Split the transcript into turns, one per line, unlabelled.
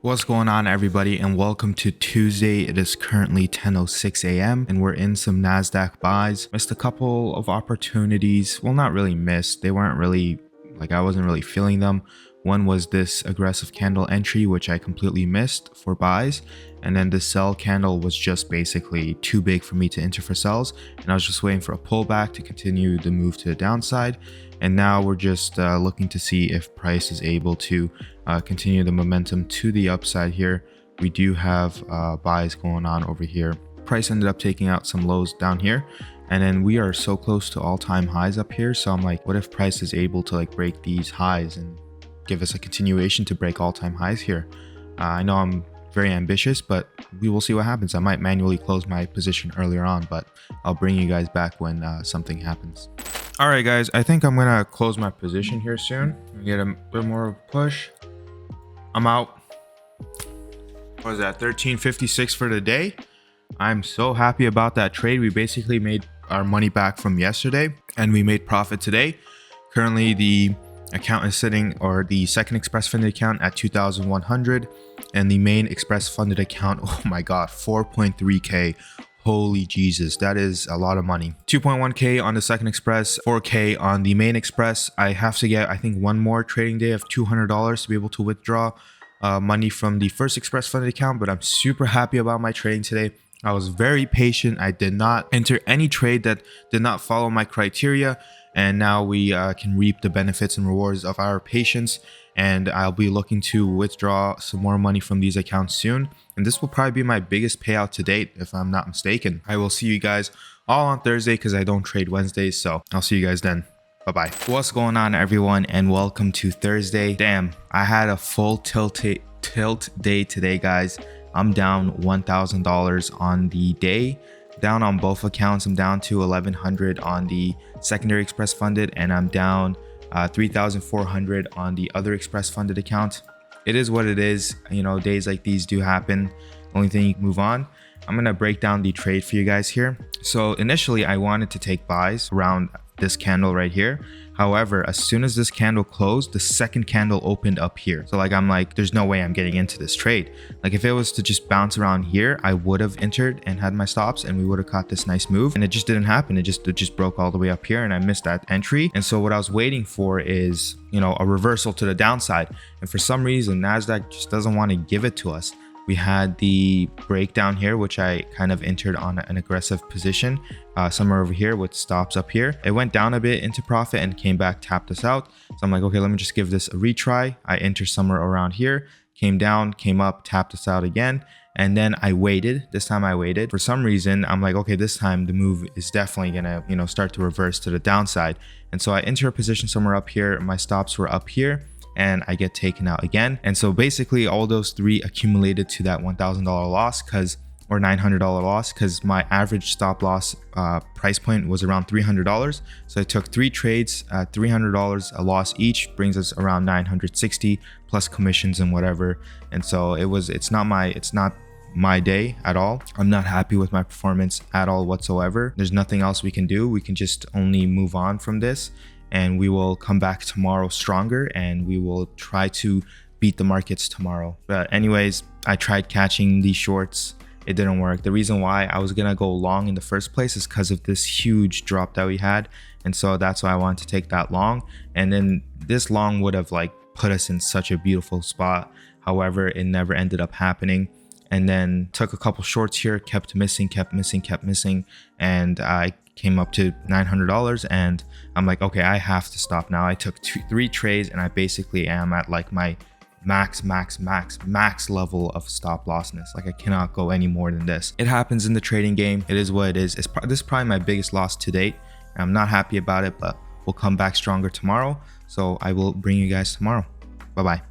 What's going on, everybody, and welcome to Tuesday. It is currently 10:06 a.m. and we're in some NASDAQ buys. Missed a couple of opportunities. Well, not really missed. They weren't really, I wasn't really feeling them. One was this aggressive candle entry, which I completely missed for buys. And then the sell candle was just basically too big for me to enter for sells. And I was just waiting for a pullback to continue the move to the downside. And now we're just looking to see if price is able to continue the momentum to the upside here. We do have buys going on over here. Price ended up taking out some lows down here. And then we are so close to all-time highs up here. So I'm like, what if price is able to break these highs and give us a continuation to break all-time highs here? I know I'm very ambitious, but we will see what happens. I might manually close my position earlier on, but I'll bring you guys back when something happens. All right, guys, I think I'm gonna close my position here soon. Get a bit more of a push. I'm out. What is that, 13.56 for the day? I'm so happy about that trade. We basically made our money back from yesterday and we made profit today. Currently the account is sitting, or the second express funded account, at 2,100, and the main express funded account, oh my god, 4.3k. Holy Jesus, that is a lot of money. 2.1k on the second express, 4k on the main express. I have to get, I think, one more trading day of $200 to be able to withdraw money from the first express funded account, but I'm super happy about my trading today. I was very patient. I did not enter any trade that did not follow my criteria, and now we can reap the benefits and rewards of our patience. And I'll be looking to withdraw some more money from these accounts soon. And this will probably be my biggest payout to date, if I'm not mistaken. I will see you guys all on Thursday because I don't trade Wednesdays. So I'll see you guys then. Bye-bye. What's going on, everyone, and welcome to Thursday. Damn, I had a full tilt day today, guys. I'm down $1,000 on the day. Down on both accounts. I'm down to 1,100 on the secondary express funded, and I'm down 3,400 on the other express funded account. It is what it is. You know, days like these do happen. Only thing, you can move on. I'm gonna break down the trade for you guys here. So initially I wanted to take buys around this candle right here. However, as soon as this candle closed, the second candle opened up here. So I'm like, there's no way I'm getting into this trade. If it was to just bounce around here, I would have entered and had my stops and we would have caught this nice move. And it just didn't happen. It just broke all the way up here and I missed that entry. And so what I was waiting for is, a reversal to the downside. And for some reason, NASDAQ just doesn't want to give it to us. We had the breakdown here, which I kind of entered on an aggressive position somewhere over here with stops up here. It went down a bit into profit and came back, tapped us out. So I'm like, okay, let me just give this a retry. I entered somewhere around here, came down, came up, tapped us out again. And then I waited. This time I waited. For some reason, I'm like, okay, this time the move is definitely gonna, start to reverse to the downside. And so I enter a position somewhere up here. My stops were up here, and I get taken out again. And so basically all those three accumulated to that $1,000 loss, or $900 loss, because my average stop loss price point was around $300. So I took three trades at $300 a loss each, brings us around $960 plus commissions and whatever. And so it's not my day at all. I'm not happy with my performance at all whatsoever. There's nothing else we can do. We can just only move on from this, and we will come back tomorrow stronger, and we will try to beat the markets tomorrow. But anyways, I tried catching these shorts. It didn't work. The reason why I was gonna go long in the first place is because of this huge drop that we had. And so that's why I wanted to take that long. And then this long would have put us in such a beautiful spot. However, it never ended up happening. And then took a couple shorts here, kept missing. And I came up to $900, and I'm like, okay, I have to stop now. I took three trades, and I basically am at my max level of stop lossness. I cannot go any more than this. It happens in the trading game. It is what it is. This is probably my biggest loss to date. I'm not happy about it, but we'll come back stronger tomorrow. So I will bring you guys tomorrow. Bye bye.